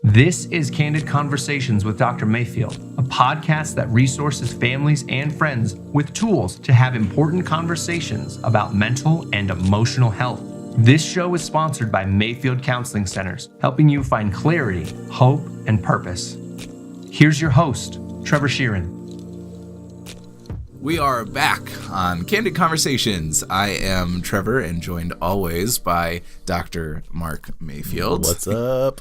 This is Candid Conversations with Dr. Mayfield, a podcast that resources families and friends with tools to have important conversations about mental and emotional health. This show is sponsored by Mayfield Counseling Centers, helping you find clarity, hope, and purpose. Here's your host, Trever Shirin. We are back on Candid Conversations. I am Trevor and joined always by Dr. Mark Mayfield. What's up?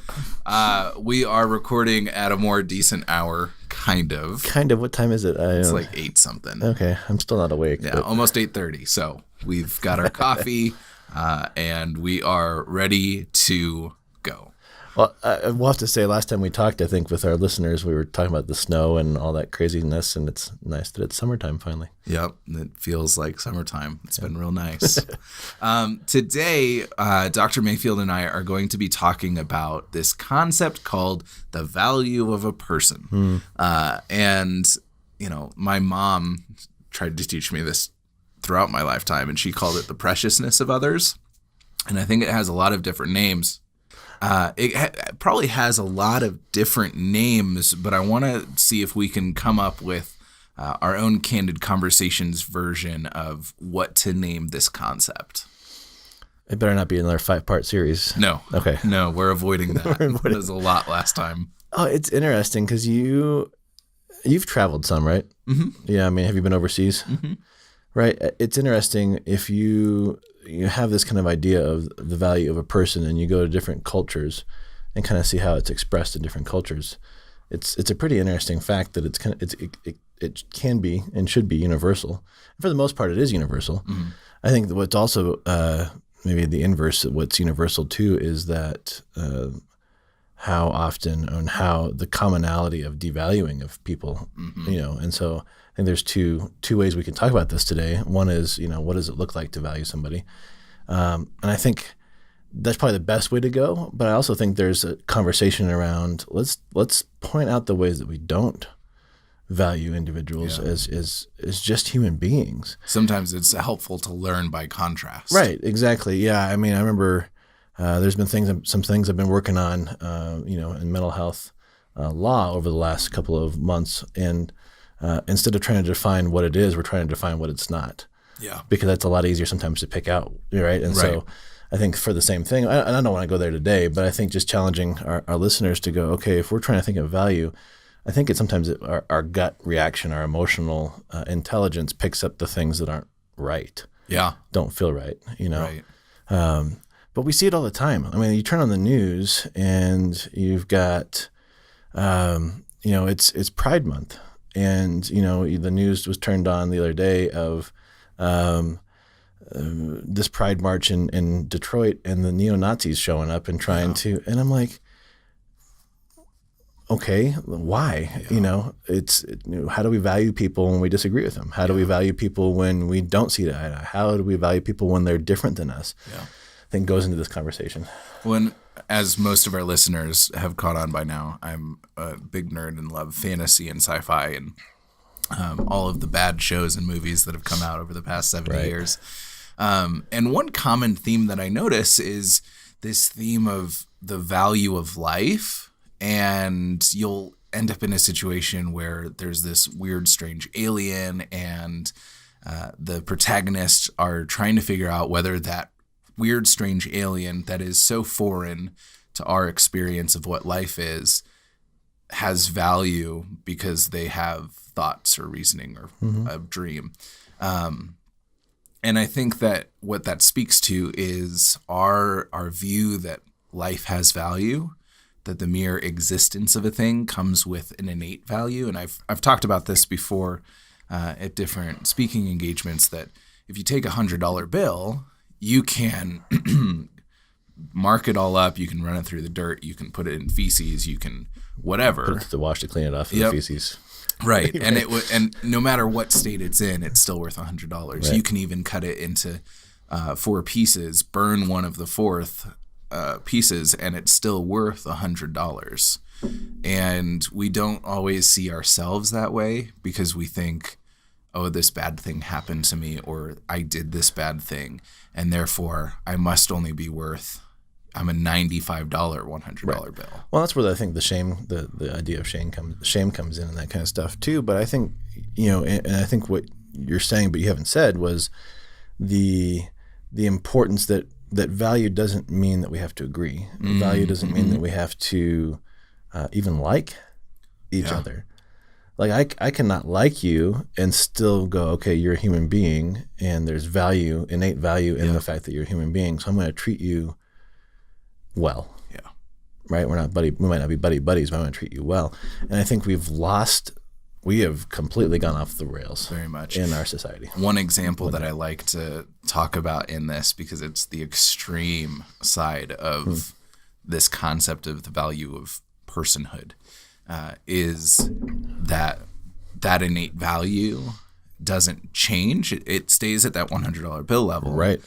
We are recording at a more decent hour, kind of. What time is it? It's like 8 something. Okay, I'm still not awake. Yeah, almost 8:30. So we've got our coffee and we are ready to go. Well, we'll have to say, last time we talked, I think, with our listeners, we were talking about the snow and all that craziness, and it's nice that it's summertime finally. Yep, it feels like summertime. It's been real nice. Today, Dr. Mayfield and I are going to be talking about this concept called the value of a person. And, you know, my mom tried to teach me this throughout my lifetime, and she called it the preciousness of others. And I think it has a lot of different names. It probably has a lot of different names, but I want to see if we can come up with our own Candid Conversations version of what to name this concept. It better not be another 5-part series. No. Okay. No, we're avoiding that. It was a lot last time. Oh, it's interesting because you've traveled some, right? Mm-hmm. Yeah, I mean, have you been overseas? Mm-hmm. Right. It's interesting if you have this kind of idea of the value of a person and you go to different cultures and kind of see how it's expressed in different cultures. It's a pretty interesting fact that it can be and should be universal. For the most part, it is universal. Mm-hmm. I think that what's also maybe the inverse of what's universal too is that how often and how the commonality of devaluing of people, and so I think there's two ways we can talk about this today. One is, what does it look like to value somebody? And I think that's probably the best way to go. But I also think there's a conversation around let's point out the ways that we don't value individuals as just human beings. Sometimes it's helpful to learn by contrast. Right. Exactly. Yeah. I mean, I remember there's been some things I've been working on, in mental health law over the last couple of months, and instead of trying to define what it is, we're trying to define what it's not. Yeah. Because that's a lot easier sometimes to pick out, right? And so I think for the same thing, I don't want to go there today, but I think just challenging our listeners to go, okay, if we're trying to think of value, I think it's sometimes our gut reaction, our emotional intelligence picks up the things that aren't right. Yeah. Don't feel right, Right. But we see it all the time. I mean, you turn on the news and you've got, it's Pride Month. And, the news was turned on the other day of this Pride March in Detroit and the neo-Nazis showing up and trying to, and I'm like, okay, why? Yeah. How do we value people when we disagree with them? How do we value people when we don't see that? How do we value people when they're different than us? Yeah. I think goes into this conversation. When, as most of our listeners have caught on by now, I'm a big nerd and love fantasy and sci-fi and all of the bad shows and movies that have come out over the past 70 years. And one common theme that I notice is this theme of the value of life, and you'll end up in a situation where there's this weird, strange alien, and the protagonists are trying to figure out whether that weird, strange alien that is so foreign to our experience of what life is has value because they have thoughts or reasoning or a dream. And I think that what that speaks to is our view that life has value, that the mere existence of a thing comes with an innate value. And I've talked about this before at different speaking engagements, that if you take $100 bill, you can mark it all up. You can run it through the dirt. You can put it in feces. You can whatever. Put it to the wash to clean it off the feces. Right. And no matter what state it's in, it's still worth $100. Right. You can even cut it into 4 pieces, burn one of the 4th pieces, and it's still worth $100. And we don't always see ourselves that way because we think, oh, this bad thing happened to me, or I did this bad thing, and therefore I must only be worth I'm a $95 $100 bill. Well, that's where I think the idea of shame comes in and that kind of stuff too. But I think, and I think what you're saying, but you haven't said, was the importance that value doesn't mean that we have to agree. Value doesn't mean that we have to even like each other. Like I cannot like you and still go, okay, you're a human being, and there's innate value in the fact that you're a human being. So I'm going to treat you well. Yeah. Right? We might not be buddies, but I'm going to treat you well. And I think we have completely gone off the rails very much in our society. One example that I like to talk about in this, because it's the extreme side of this concept of the value of personhood, is that innate value doesn't change. It stays at that $100 bill level. Right.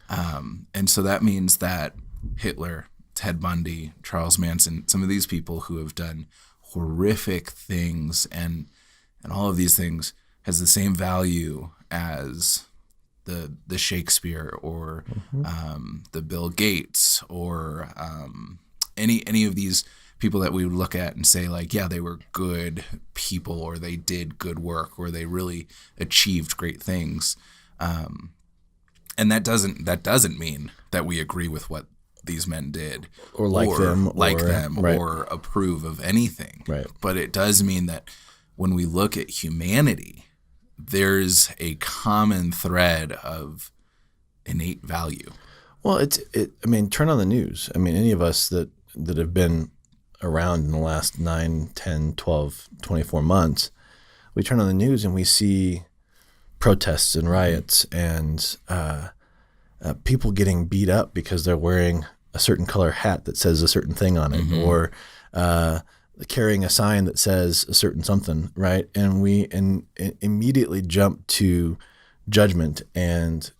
And so that means that Hitler, Ted Bundy, Charles Manson, some of these people who have done horrific things and all of these things has the same value as the Shakespeare or the Bill Gates or any of these people that we would look at and say, like, yeah, they were good people, or they did good work, or they really achieved great things. And that doesn't mean that we agree with what these men did or like them right. or approve of anything. Right. But it does mean that when we look at humanity, there's a common thread of innate value. Well, turn on the news. I mean, any of us that have been around in the last 9, 10, 12, 24 months, we turn on the news and we see protests and riots and people getting beat up because they're wearing a certain color hat that says a certain thing on it, or carrying a sign that says a certain something, right? And we immediately jump to judgment and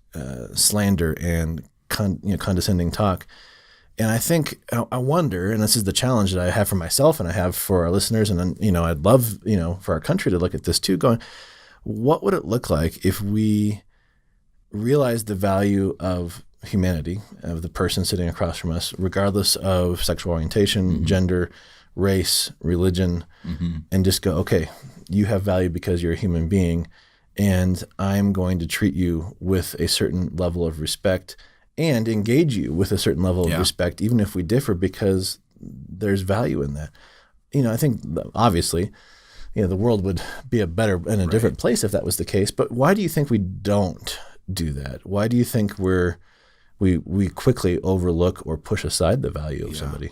slander and condescending talk. And I think, I wonder, and this is the challenge that I have for myself and I have for our listeners, and I'd love, for our country to look at this too, going, what would it look like if we realized the value of humanity, of the person sitting across from us, regardless of sexual orientation, gender, race, religion, and just go, okay, you have value because you're a human being, and I'm going to treat you with a certain level of respect and engage you with a certain level of respect, even if we differ, because there's value in that. I think obviously, the world would be a better and a different place if that was the case. But why do you think we don't do that? Why do you think we quickly overlook or push aside the value of somebody?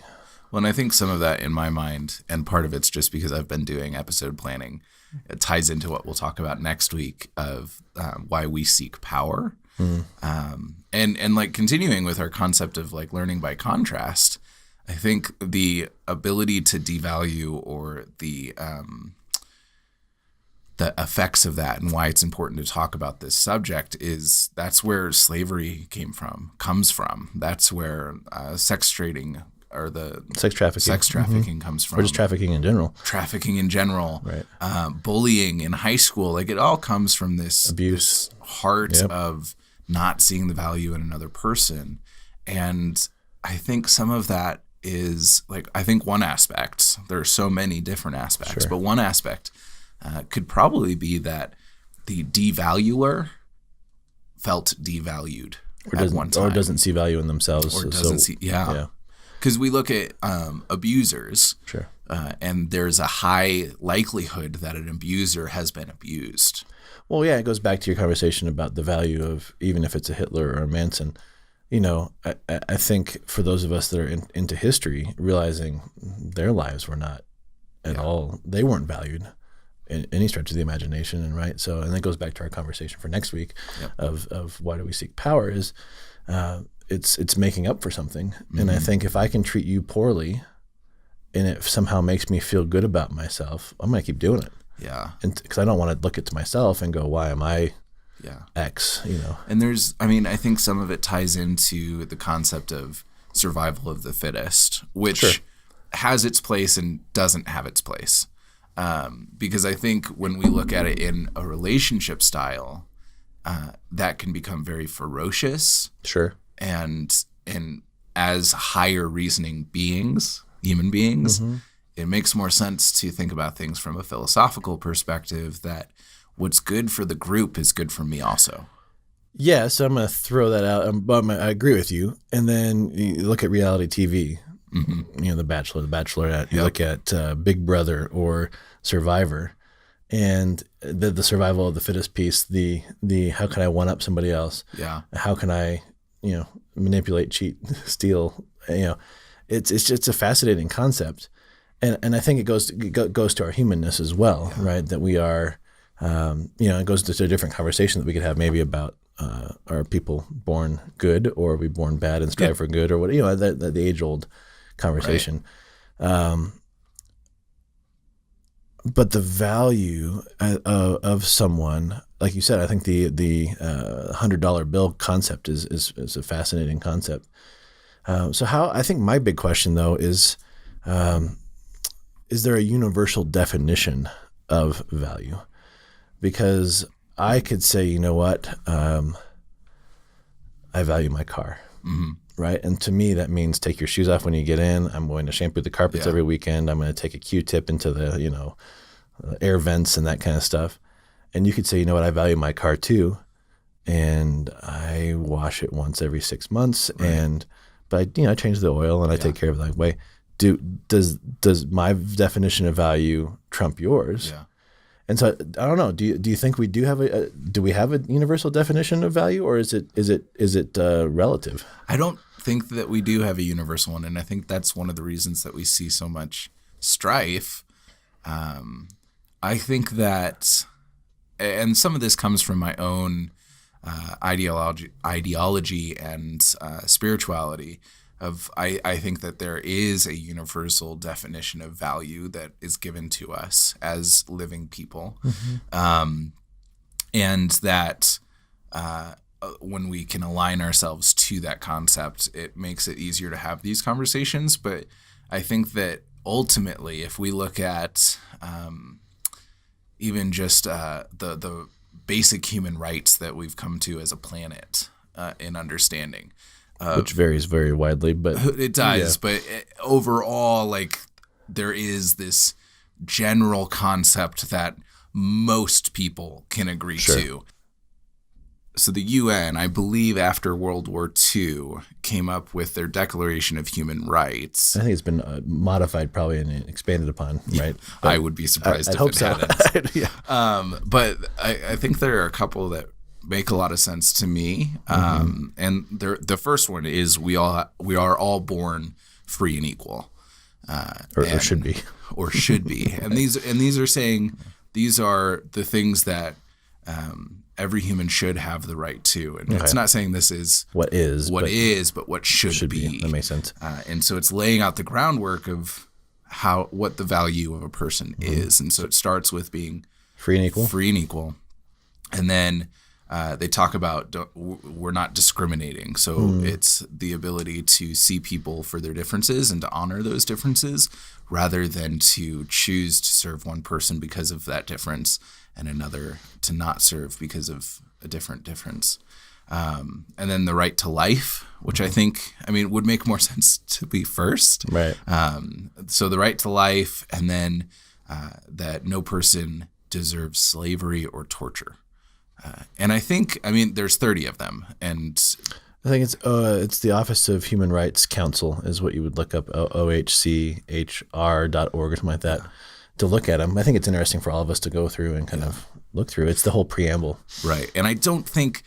Well, and I think some of that in my mind, and part of it's just because I've been doing episode planning, it ties into what we'll talk about next week of why we seek power. And like continuing with our concept of like learning by contrast, I think the ability to devalue or the effects of that and why it's important to talk about this subject is that's where slavery comes from. That's where sex trading or the sex trafficking comes from. Or just trafficking in general. Right. Bullying in high school, like it all comes from this abuse, this heart of not seeing the value in another person. And I think some of that is like, I think one aspect, there are so many different aspects, but one aspect could probably be that the devaluer felt devalued at one time. Or doesn't see value in themselves. Or doesn't see, because we look at abusers, and there's a high likelihood that an abuser has been abused. Well, yeah, it goes back to your conversation about the value of, even if it's a Hitler or a Manson, I think for those of us that are into history, realizing their lives were not at all, they weren't valued in any stretch of the imagination. And that goes back to our conversation for next week of why do we seek power is it's making up for something. And I think if I can treat you poorly and it somehow makes me feel good about myself, I'm going to keep doing it. Yeah. And because I don't want to look at myself and go, why am I X, And I think some of it ties into the concept of survival of the fittest, which has its place and doesn't have its place. Because I think when we look at it in a relationship style, that can become very ferocious. Sure. And as higher reasoning beings, human beings, it makes more sense to think about things from a philosophical perspective, that what's good for the group is good for me also. Yeah, so I'm going to throw that out. But I agree with you. And then you look at reality TV, The Bachelor, The Bachelorette. You look at Big Brother or Survivor, and the survival of the fittest piece. The how can I one up somebody else? Yeah. How can I manipulate, cheat, steal? It's a fascinating concept, and I think it goes to our humanness as well, right? That we are, it goes to a different conversation that we could have maybe about. Are people born good, or are we born bad and strive for good, or what? The age-old conversation. Right. But the value of someone, like you said, I think the $100 bill concept is a fascinating concept. So I think my big question though is there a universal definition of value? Because I could say, you know what, I value my car, right? And to me, that means take your shoes off when you get in. I'm going to shampoo the carpets every weekend. I'm going to take a Q-tip into the, air vents and that kind of stuff. And you could say, you know what, I value my car too, and I wash it once every 6 months. Right. But I change the oil and I take care of it that way. Does my definition of value trump yours? Yeah. And so I don't know. Do you think we do have a universal definition of value, or is it relative? I don't think that we do have a universal one, and I think that's one of the reasons that we see so much strife. I think that, and some of this comes from my own ideology and spirituality. I think that there is a universal definition of value that is given to us as living people. And that when we can align ourselves to that concept, it makes it easier to have these conversations. But I think that ultimately, if we look at even just the basic human rights that we've come to as a planet in understanding, which varies very widely, but it does. Yeah. But overall, there is this general concept that most people can agree to. So the UN, I believe, after World War II, came up with their Declaration of Human Rights. I think it's been modified, probably, and expanded upon, right? But I would be surprised if it hadn't. But I think there are a couple that make a lot of sense to me. And the first one is we are all born free and equal, or should be, and these are saying these are the things that every human should have the right to, and it's not saying this is what is, but what should be. That makes sense. And so it's laying out the groundwork of what the value of a person is, and so it starts with being free and equal, and then they talk about we're not discriminating. So it's the ability to see people for their differences and to honor those differences rather than to choose to serve one person because of that difference and another to not serve because of a different difference. And then the right to life, which I think, would make more sense to be first. Right. So the right to life, and then that no person deserves slavery or torture. And I think, there's 30 of them, and I think it's the Office of Human Rights Council is what you would look up, ohchr.org or something like that, to look at them. I think it's interesting for all of us to go through and kind of look through. It's the whole preamble, right? And I don't think,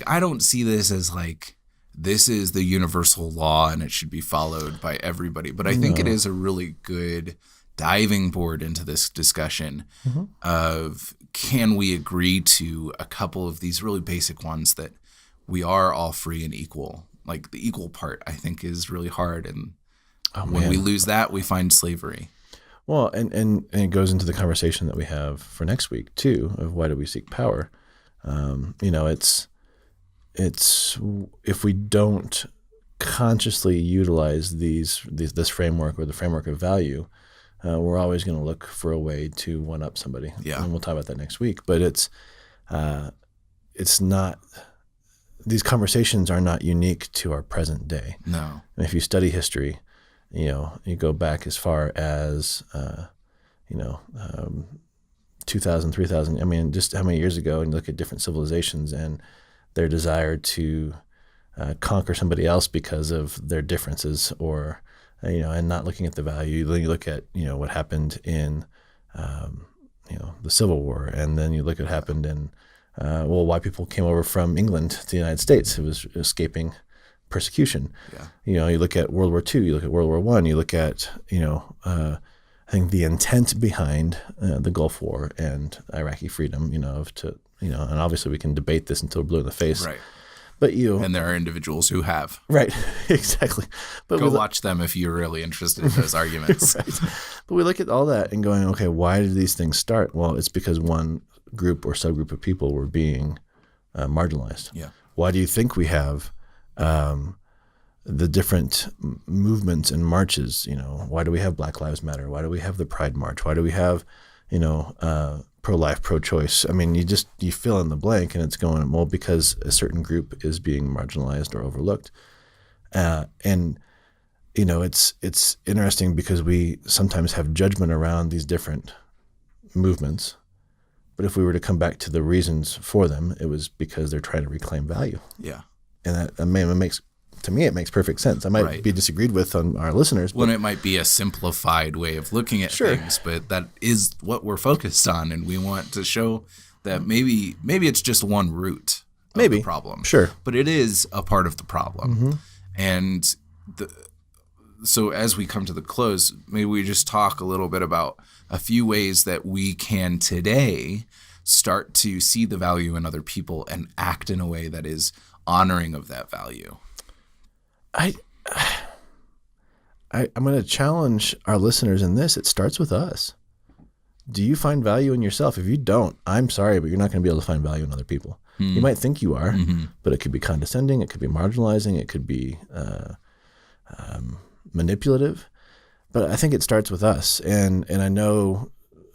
I don't see this as this is the universal law and it should be followed by everybody. But I think it is a really good diving board into this discussion of, can we agree to a couple of these really basic ones that we are all free and equal? The equal part, I think, is really hard. And when we lose that, we find slavery. Well, and it goes into the conversation that we have for next week too, of why do we seek power? It's if we don't consciously utilize this framework or the framework of value, we're always going to look for a way to one up somebody. Yeah. And we'll talk about that next week. But it's not these conversations are not unique to our present day. No. And if you study history, you go back as far as 2,000, 3,000. I mean, just how many years ago, and you look at different civilizations and their desire to conquer somebody else because of their differences, or and not looking at the value. You look at what happened in the Civil War, and then you look at what happened in why people came over from England to the United States. It was escaping persecution. Yeah. You look at World War II, you look at World War I, you look at I think the intent behind the Gulf War and Iraqi freedom. And obviously we can debate this until we're blue in the face. Right. But and there are individuals who have. Right, exactly. But go watch them if you're really interested in those arguments. Right. But we look at all that and going, okay, why did these things start? Well, it's because one group or subgroup of people were being marginalized. Yeah. Why do you think we have the different movements and marches? Why do we have Black Lives Matter? Why do we have the Pride March? Why do we have, pro-life, pro-choice? I mean, you fill in the blank, and it's going, well, because a certain group is being marginalized or overlooked. And it's interesting because we sometimes have judgment around these different movements. But if we were to come back to the reasons for them, it was because they're trying to reclaim value. Yeah. And that it makes perfect sense. I might be disagreed with on our listeners. When it might be a simplified way of looking at things, but that is what we're focused on, and we want to show that maybe it's just one root of the problem. Sure. But it is a part of the problem. Mm-hmm. And so as we come to the close, maybe we just talk a little bit about a few ways that we can today start to see the value in other people and act in a way that is honoring of that value. I'm going to challenge our listeners in this. It starts with us. Do you find value in yourself? If you don't, I'm sorry, but you're not going to be able to find value in other people. You might think you are, but it could be condescending. It could be marginalizing. It could be manipulative. But I think it starts with us. And I know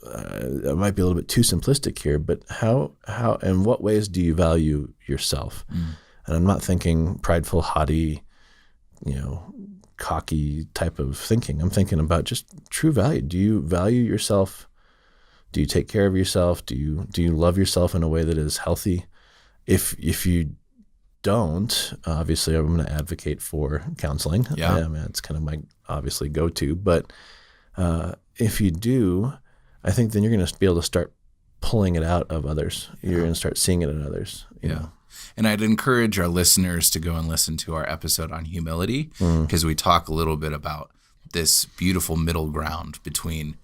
I might be a little bit too simplistic here, but how in what ways do you value yourself? And I'm not thinking prideful, haughty, cocky type of thinking. I'm thinking about just true value. Do you value yourself? Do you take care of yourself? Do you love yourself in a way that is healthy? If you don't, obviously I'm going to advocate for counseling. Yeah. I mean, it's kind of my obviously go-to. But if you do, I think then you're going to be able to start pulling it out of others. You're going to start seeing it in others. You know? And I'd encourage our listeners to go and listen to our episode on humility, because we talk a little bit about this beautiful middle ground between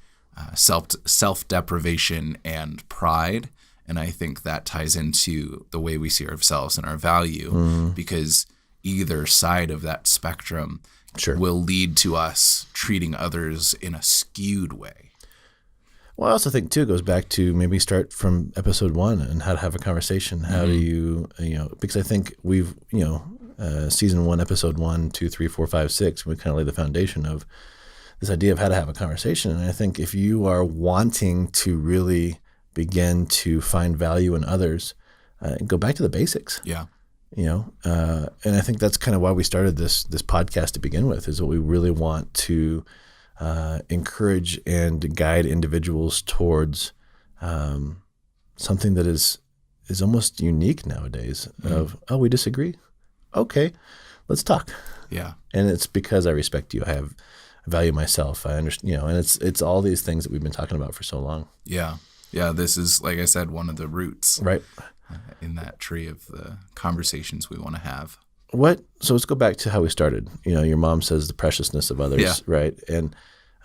self-deprivation and pride. And I think that ties into the way we see ourselves and our value, because either side of that spectrum will lead to us treating others in a skewed way. Well, I also think, too, it goes back to maybe start from episode 1 and how to have a conversation. How do you, because I think we've, season 1, episode 1, 2, 3, 4, 5, 6, we kind of lay the foundation of this idea of how to have a conversation. And I think if you are wanting to really begin to find value in others, go back to the basics. Yeah. And I think that's kind of why we started this podcast to begin with, is that we really want to encourage and guide individuals towards something that is almost unique nowadays. Of, we disagree. Okay, let's talk. Yeah. And it's because I respect you. I value myself. I understand. And it's all these things that we've been talking about for so long. Yeah. Yeah. This is, like I said, one of the roots. Right. In that tree of the conversations we want to have. So let's go back to how we started. Your mom says the preciousness of others, right? And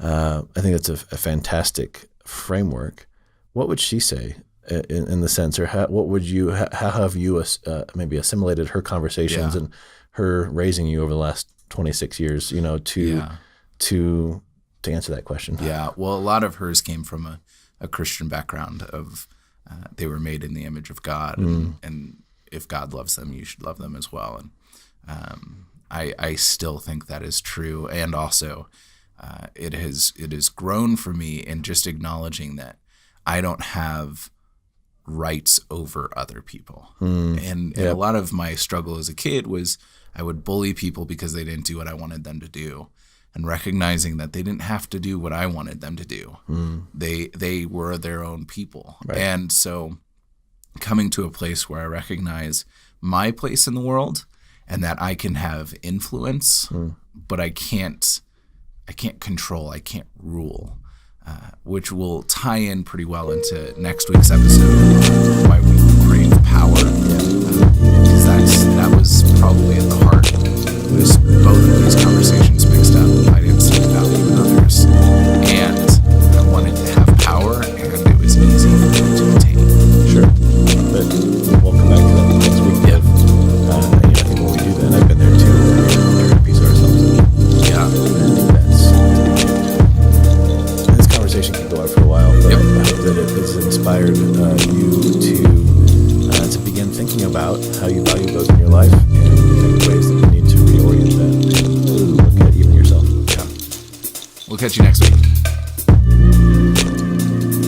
I think that's a fantastic framework. What would she say in the sense, or how have you maybe assimilated her conversations and her raising you over the last 26 years, to answer that question? Yeah. Well, a lot of hers came from a Christian background of they were made in the image of God, and if God loves them, you should love them as well. And I still think that is true. And also, it has grown for me in just acknowledging that I don't have rights over other people. And a lot of my struggle as a kid was I would bully people because they didn't do what I wanted them to do, and recognizing that they didn't have to do what I wanted them to do. They were their own people. Right. And so coming to a place where I recognize my place in the world and that I can have influence, but I can't control, I can't rule, which will tie in pretty well into next week's episode, why we crave power. Because that was probably at the heart. It was both of these conversations mixed up. I didn't see the value in others, and I wanted to have power, and it was easy for me to attain. Sure, but we'll come back to that next week. Yeah. I think when we do that, I've been there too. We're trying to piece ourselves up. Yeah. I think this conversation can go on for a while, but I hope that it has inspired you to begin thinking about how you value those in your life and ways that you need to reorient that and look at even yourself. Yeah. We'll catch you next week.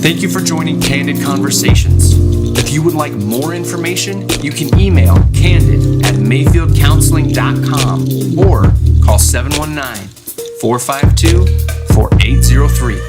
Thank you for joining Candid Conversations. If you would like more information, you can email candid@mayfieldcounseling.com or call 719-452-4803.